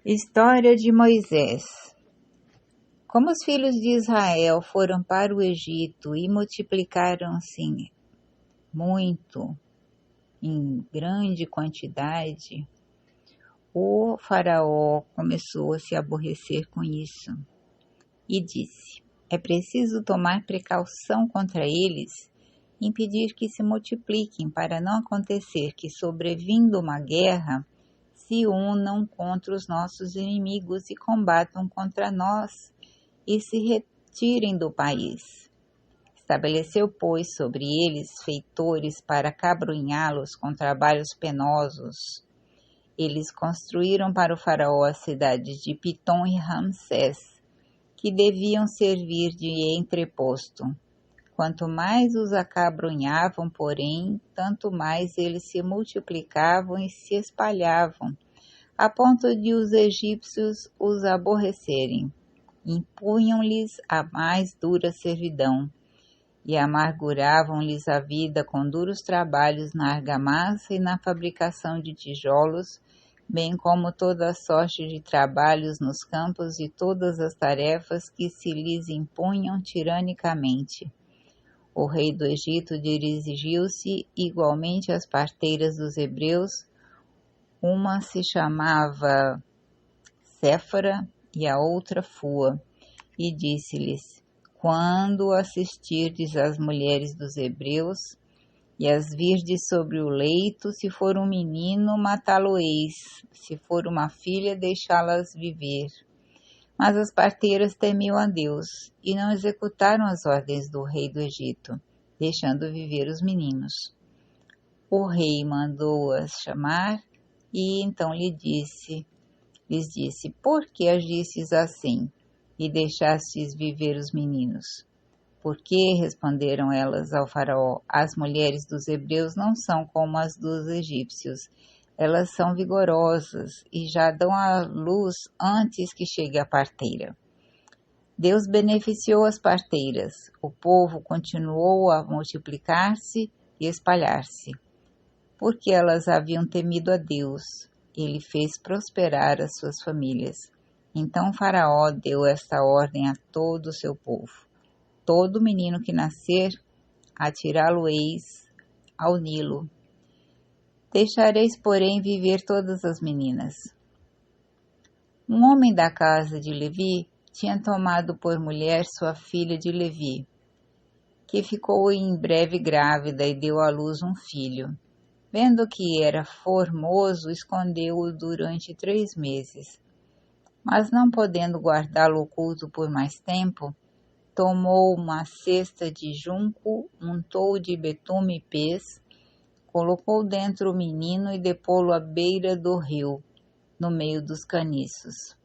História de Moisés. Como os filhos de Israel foram para o Egito e multiplicaram-se muito, em grande quantidade, o faraó começou a se aborrecer com isso e disse: é preciso tomar precaução contra eles, impedir que se multipliquem, para não acontecer que, sobrevindo uma guerra, se unam contra os nossos inimigos e combatam contra nós e se retirem do país. Estabeleceu, pois, sobre eles feitores para cabrunhá-los com trabalhos penosos. Eles construíram para o faraó as cidades de Pitom e Ramsés, que deviam servir de entreposto. Quanto mais os acabrunhavam, porém, tanto mais eles se multiplicavam e se espalhavam, a ponto de os egípcios os aborrecerem. Impunham-lhes a mais dura servidão e amarguravam-lhes a vida com duros trabalhos na argamassa e na fabricação de tijolos, bem como toda a sorte de trabalhos nos campos e todas as tarefas que se lhes impunham tiranicamente. O rei do Egito dirigiu-se igualmente às parteiras dos hebreus. Uma se chamava Séfora e a outra Fua, e disse-lhes: quando assistirdes às mulheres dos hebreus, e as virdes sobre o leito, se for um menino, matá-lo-eis, se for uma filha, deixá-las viver. Mas as parteiras temiam a Deus, e não executaram as ordens do rei do Egito, deixando viver os meninos. O rei mandou-as chamar, e então lhes disse: por que agistes assim, e deixastes viver os meninos? Porque, responderam elas ao faraó, as mulheres dos hebreus não são como as dos egípcios. Elas são vigorosas e já dão à luz antes que chegue a parteira. Deus beneficiou as parteiras. O povo continuou a multiplicar-se e espalhar-se. Porque elas haviam temido a Deus, ele fez prosperar as suas famílias. Então Faraó deu esta ordem a todo o seu povo: todo menino que nascer, atirá-lo-eis ao Nilo. Deixareis, porém, viver todas as meninas. Um homem da casa de Levi tinha tomado por mulher sua filha de Levi, que ficou em breve grávida e deu à luz um filho. Vendo que era formoso, escondeu-o durante 3 meses. Mas não podendo guardá-lo oculto por mais tempo, tomou uma cesta de junco, untou de betume e pez, colocou dentro o menino e depô-lo à beira do rio, no meio dos caniços.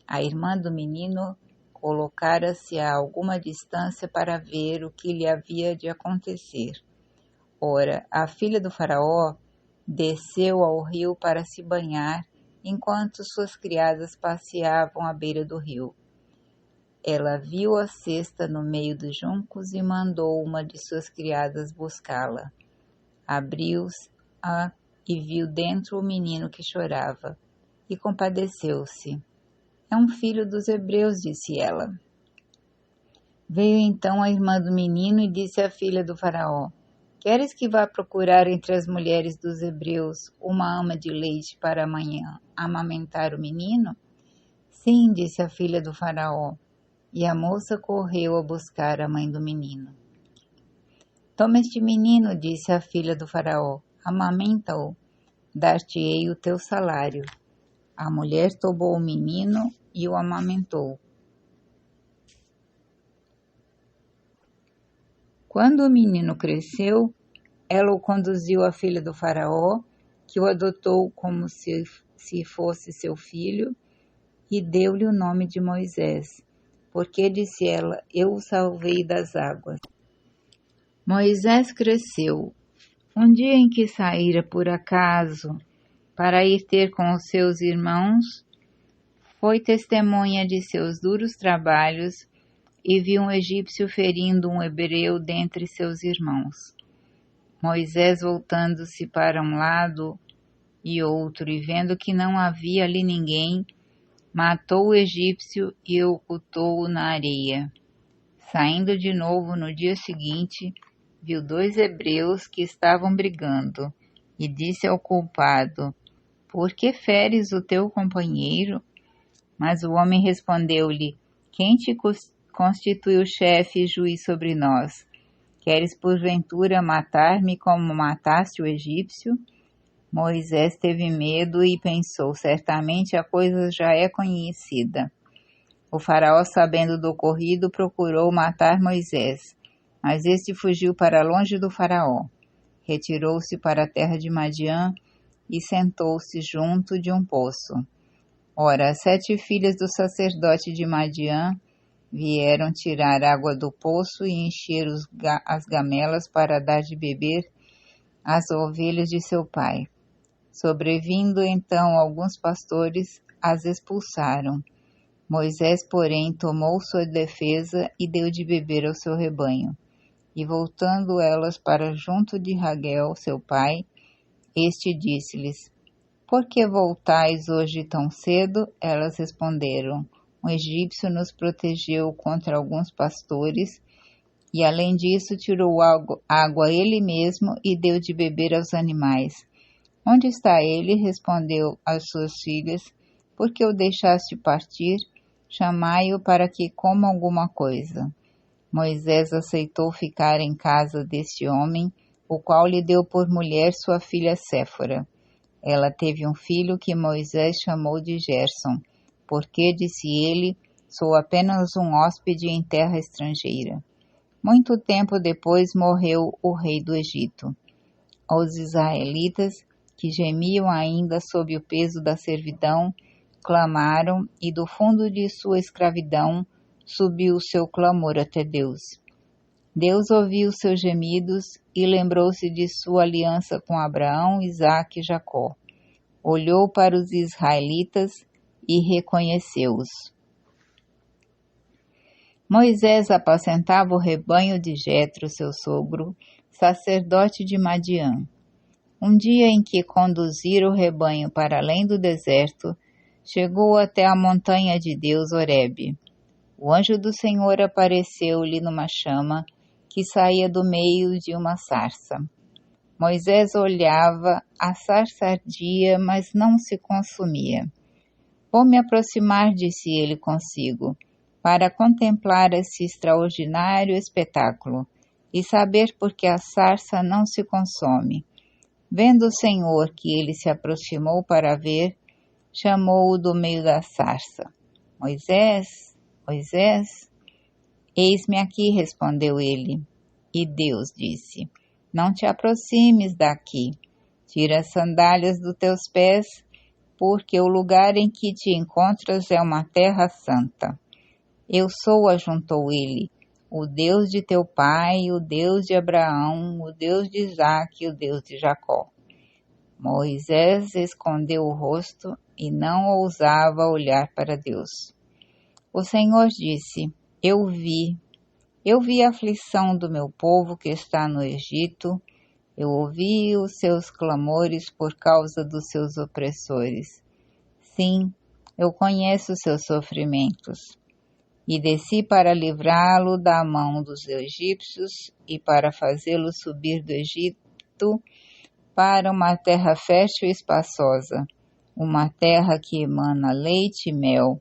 A irmã do menino colocara-se a alguma distância para ver o que lhe havia de acontecer. Ora, a filha do faraó desceu ao rio para se banhar, enquanto suas criadas passeavam à beira do rio. Ela viu a cesta no meio dos juncos e mandou uma de suas criadas buscá-la. Abriu-a e viu dentro o menino que chorava, e compadeceu-se. É um filho dos hebreus, disse ela. Veio então a irmã do menino e disse à filha do faraó: queres que vá procurar entre as mulheres dos hebreus uma ama de leite para amanhã amamentar o menino? Sim, disse a filha do faraó, e a moça correu a buscar a mãe do menino. Toma este menino, disse a filha do faraó, amamenta-o, dar-te-ei o teu salário. A mulher tomou o menino e o amamentou. Quando o menino cresceu, ela o conduziu à filha do faraó, que o adotou como se fosse seu filho, e deu-lhe o nome de Moisés, porque, disse ela, eu o salvei das águas. Moisés cresceu. Um dia em que saíra por acaso para ir ter com os seus irmãos, foi testemunha de seus duros trabalhos e viu um egípcio ferindo um hebreu dentre seus irmãos. Moisés, voltando-se para um lado e outro, e vendo que não havia ali ninguém, matou o egípcio e ocultou-o na areia. Saindo de novo no dia seguinte, viu 2 hebreus que estavam brigando, e disse ao culpado: Por que feres o teu companheiro? Mas o homem respondeu-lhe: Quem te constituiu chefe e juiz sobre nós? Queres porventura matar-me como mataste o egípcio? Moisés teve medo e pensou: certamente a coisa já é conhecida. O faraó, sabendo do ocorrido, procurou matar Moisés, mas este fugiu para longe do faraó. Retirou-se para a terra de Madiã e sentou-se junto de um poço. Ora, as 7 filhas do sacerdote de Madiã vieram tirar água do poço e encher as gamelas para dar de beber às ovelhas de seu pai. Sobrevindo então alguns pastores, as expulsaram. Moisés, porém, tomou sua defesa e deu de beber ao seu rebanho. E voltando elas para junto de Raguel, seu pai, este disse-lhes: Por que voltais hoje tão cedo? Elas responderam: Um egípcio nos protegeu contra alguns pastores, e além disso tirou água ele mesmo e deu de beber aos animais. Onde está ele? Respondeu às suas filhas. Por que o deixaste partir? Chamai-o para que coma alguma coisa. Moisés aceitou ficar em casa deste homem, o qual lhe deu por mulher sua filha Séfora. Ela teve um filho que Moisés chamou de Gerson, porque, disse ele, sou apenas um hóspede em terra estrangeira. Muito tempo depois morreu o rei do Egito. Os israelitas, que gemiam ainda sob o peso da servidão, clamaram, e do fundo de sua escravidão subiu o seu clamor até Deus. Deus ouviu seus gemidos e lembrou-se de sua aliança com Abraão, Isaque e Jacó. Olhou para os israelitas e reconheceu-os. Moisés apacentava o rebanho de Jetro, seu sogro, sacerdote de Madiã. Um dia em que conduzira o rebanho para além do deserto, chegou até a montanha de Deus, Horebe. O anjo do Senhor apareceu-lhe numa chama que saía do meio de uma sarça. Moisés olhava, a sarça ardia, mas não se consumia. Vou me aproximar, disse ele consigo, para contemplar esse extraordinário espetáculo e saber por que a sarça não se consome. Vendo o Senhor que ele se aproximou para ver, chamou-o do meio da sarça. Moisés, Moisés? Eis-me aqui, respondeu ele. E Deus disse: Não te aproximes daqui. Tira as sandálias dos teus pés, porque o lugar em que te encontras é uma terra santa. Eu sou, ajuntou ele, o Deus de teu pai, o Deus de Abraão, o Deus de Isaque e o Deus de Jacó. Moisés escondeu o rosto e não ousava olhar para Deus. O Senhor disse: Eu vi a aflição do meu povo que está no Egito, eu ouvi os seus clamores por causa dos seus opressores. Sim, eu conheço os seus sofrimentos. E desci para livrá-lo da mão dos egípcios e para fazê-lo subir do Egito para uma terra fértil e espaçosa, uma terra que emana leite e mel,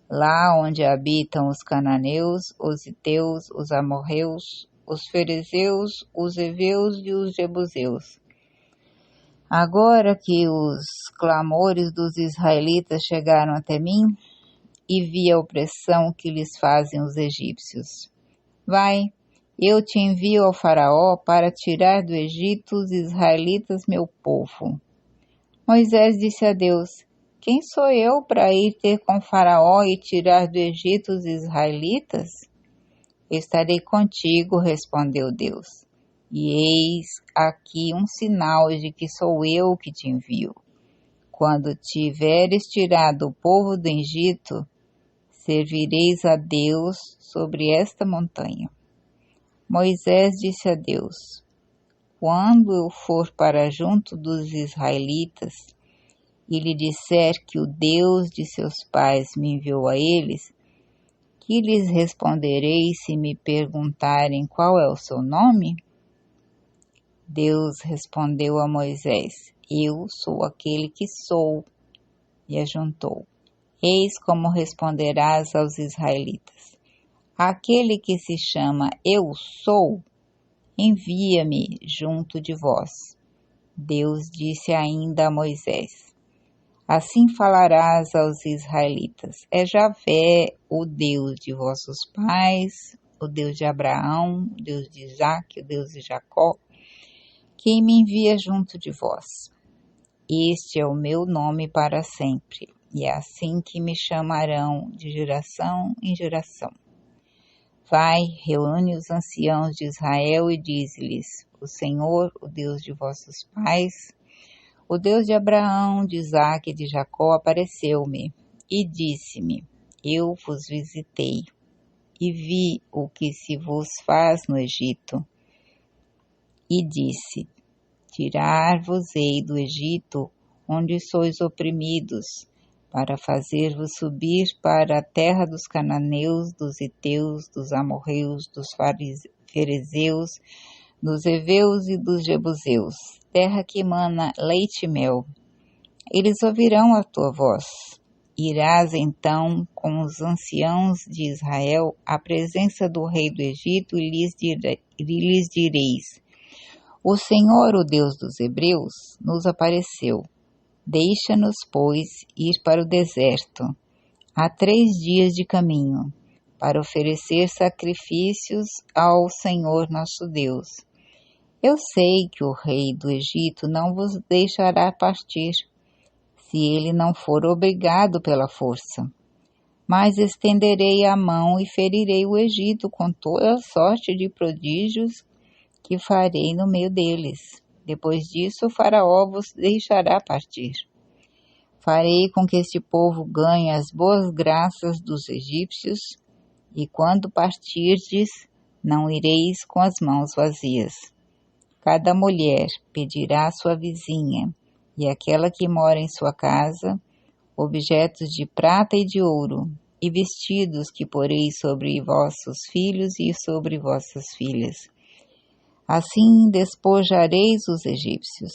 lá onde habitam os cananeus, os heteus, os amorreus, os ferezeus, os heveus e os jebuseus. Agora que os clamores dos israelitas chegaram até mim, e vi a opressão que lhes fazem os egípcios. Vai, eu te envio ao faraó para tirar do Egito os israelitas, meu povo. Moisés disse a Deus: Quem sou eu para ir ter com faraó e tirar do Egito os israelitas? Estarei contigo, respondeu Deus. E eis aqui um sinal de que sou eu que te envio. Quando tiveres tirado o povo do Egito, servireis a Deus sobre esta montanha. Moisés disse a Deus: Quando eu for para junto dos israelitas, e lhe disser que o Deus de seus pais me enviou a eles, que lhes responderei se me perguntarem qual é o seu nome? Deus respondeu a Moisés: Eu sou aquele que sou. E ajuntou: Eis como responderás aos israelitas: Aquele que se chama Eu sou, envia-me junto de vós. Deus disse ainda a Moisés: Assim falarás aos israelitas: É Javé, o Deus de vossos pais, o Deus de Abraão, o Deus de Isaque, o Deus de Jacó, quem me envia junto de vós. Este é o meu nome para sempre, e é assim que me chamarão de geração em geração. Vai, reúne os anciãos de Israel e dize-lhes: O Senhor, o Deus de vossos pais, o Deus de Abraão, de Isaque e de Jacó, apareceu-me e disse-me: Eu vos visitei e vi o que se vos faz no Egito. E disse: Tirar-vos-ei do Egito, onde sois oprimidos, para fazer-vos subir para a terra dos cananeus, dos heteus, dos amorreus, dos ferezeus, dos heveus e dos jebuseus, terra que emana leite e mel. Eles ouvirão a tua voz. Irás então com os anciãos de Israel à presença do rei do Egito e lhes direis: O Senhor, o Deus dos Hebreus, nos apareceu. Deixa-nos, pois, ir para o deserto, há 3 dias de caminho, para oferecer sacrifícios ao Senhor nosso Deus. Eu sei que o rei do Egito não vos deixará partir, se ele não for obrigado pela força. Mas estenderei a mão e ferirei o Egito com toda sorte de prodígios que farei no meio deles. Depois disso, o faraó vos deixará partir. Farei com que este povo ganhe as boas graças dos egípcios, e quando partirdes, não ireis com as mãos vazias. Cada mulher pedirá à sua vizinha, e aquela que mora em sua casa, objetos de prata e de ouro, e vestidos que porei sobre vossos filhos e sobre vossas filhas. Assim despojareis os egípcios.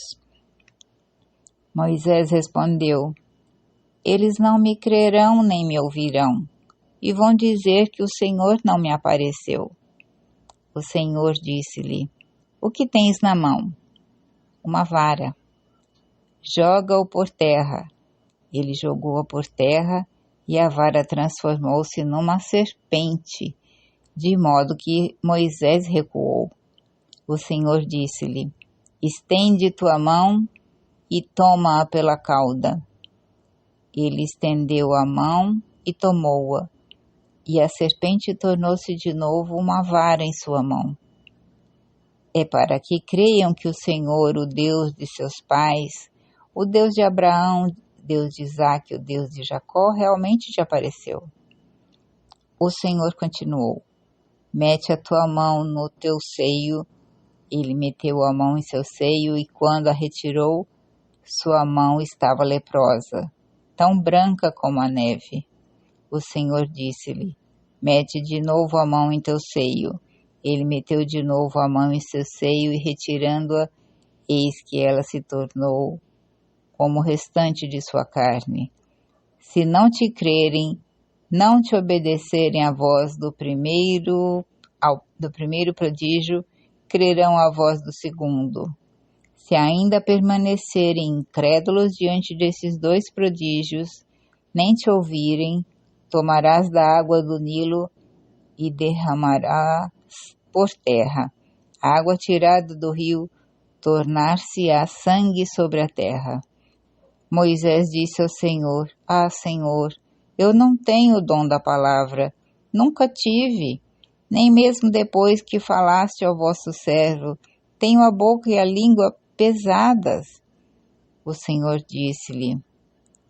Moisés respondeu: Eles não me crerão nem me ouvirão, e vão dizer que o Senhor não me apareceu. O Senhor disse-lhe: O que tens na mão? Uma vara. Joga-o por terra. Ele jogou-a por terra, e a vara transformou-se numa serpente, de modo que Moisés recuou. O Senhor disse-lhe: Estende tua mão e toma-a pela cauda. Ele estendeu a mão e tomou-a, e a serpente tornou-se de novo uma vara em sua mão. É para que creiam que o Senhor, o Deus de seus pais, o Deus de Abraão, Deus de Isaque, o Deus de Jacó, realmente te apareceu. O Senhor continuou: Mete a tua mão no teu seio. Ele meteu a mão em seu seio, e quando a retirou, sua mão estava leprosa, tão branca como a neve. O Senhor disse-lhe: Mete de novo a mão em teu seio. Ele meteu de novo a mão em seu seio, e retirando-a, eis que ela se tornou como o restante de sua carne. Se não te crerem, não te obedecerem à voz do primeiro prodígio, crerão à voz do segundo. Se ainda permanecerem incrédulos diante desses 2 prodígios, nem te ouvirem, tomarás da água do Nilo e derramarás por terra. A água tirada do rio tornar-se-á sangue sobre a terra. Moisés disse ao Senhor: Senhor, eu não tenho o dom da palavra, nunca tive, nem mesmo depois que falaste ao vosso servo, tenho a boca e a língua pesadas. O Senhor disse-lhe: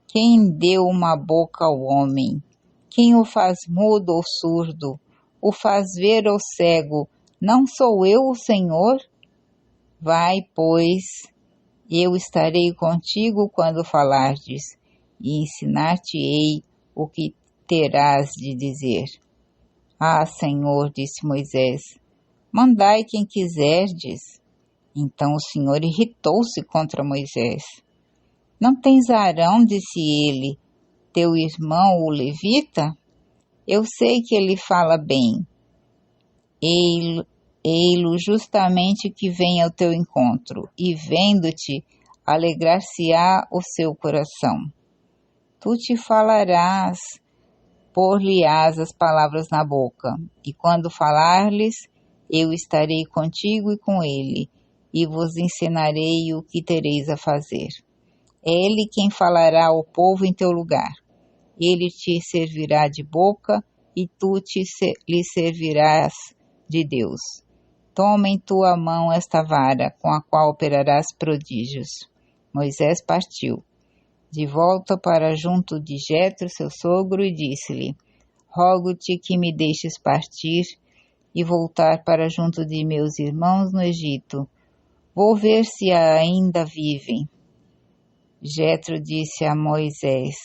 Quem deu uma boca ao homem? Quem o faz mudo ou surdo? O faz ver ou cego? Não sou eu o Senhor? Vai, pois, Eu estarei contigo quando falardes, e ensinar-te-ei o que terás de dizer. Ah, Senhor, disse Moisés, mandai quem quiserdes. Então o Senhor irritou-se contra Moisés. Não tens Arão, disse ele, teu irmão o levita? Eu sei que ele fala bem. Ei-lo justamente que vem ao teu encontro, e vendo-te, alegrar-se-á o seu coração. Tu te falarás, pôr-lhe-ás as palavras na boca, e quando falar-lhes, eu estarei contigo e com ele, e vos ensinarei o que tereis a fazer. É ele quem falará ao povo em teu lugar. Ele te servirá de boca, e tu lhe servirás de Deus. Toma em tua mão esta vara, com a qual operarás prodígios. Moisés partiu de volta para junto de Jetro, seu sogro, e disse-lhe, rogo-te que me deixes partir e voltar para junto de meus irmãos no Egito. Vou ver se ainda vivem. Jetro disse a Moisés,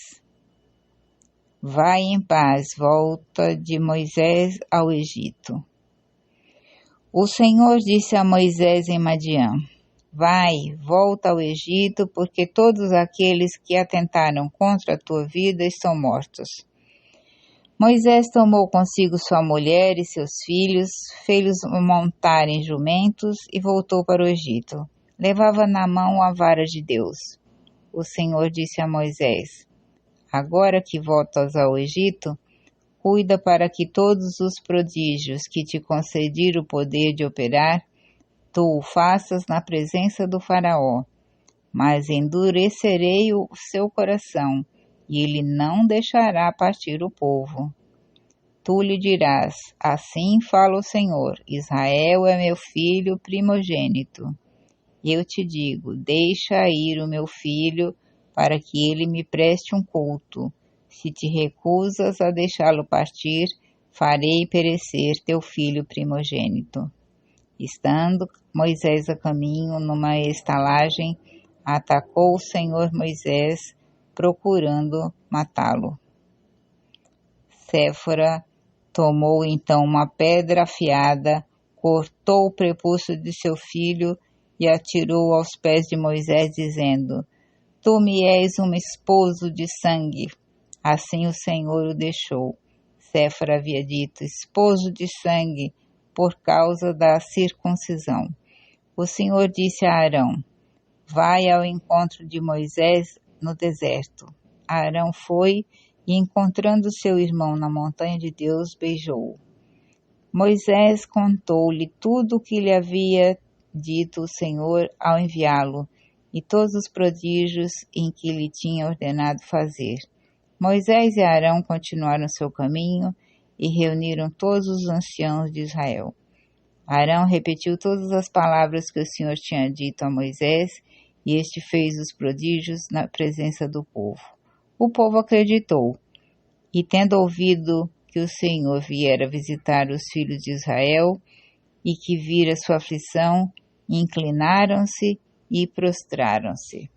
vai em paz, volta de Moisés ao Egito. O Senhor disse a Moisés em Madiã, vai, volta ao Egito, porque todos aqueles que atentaram contra a tua vida estão mortos. Moisés tomou consigo sua mulher e seus filhos, fez-los montar em jumentos e voltou para o Egito. Levava na mão a vara de Deus. O Senhor disse a Moisés, agora que voltas ao Egito, cuida para que todos os prodígios que te concedi o poder de operar, tu o faças na presença do faraó, mas endurecerei o seu coração, e ele não deixará partir o povo. Tu lhe dirás, assim fala o Senhor, Israel é meu filho primogênito. Eu te digo, deixa ir o meu filho, para que ele me preste um culto. Se te recusas a deixá-lo partir, farei perecer teu filho primogênito. Estando Moisés a caminho numa estalagem, atacou o Senhor Moisés, procurando matá-lo. Séfora tomou então uma pedra afiada, cortou o prepúcio de seu filho e atirou aos pés de Moisés, dizendo, tu me és um esposo de sangue. Assim o Senhor o deixou. Séfora havia dito, esposo de sangue, por causa da circuncisão. O Senhor disse a Arão, vai ao encontro de Moisés no deserto. Arão foi e, encontrando seu irmão na montanha de Deus, beijou-o. Moisés contou-lhe tudo o que lhe havia dito o Senhor ao enviá-lo, e todos os prodígios em que lhe tinha ordenado fazer. Moisés e Arão continuaram seu caminho e reuniram todos os anciãos de Israel. Arão repetiu todas as palavras que o Senhor tinha dito a Moisés, e este fez os prodígios na presença do povo. O povo acreditou, e tendo ouvido que o Senhor viera visitar os filhos de Israel, e que vira sua aflição, inclinaram-se e prostraram-se.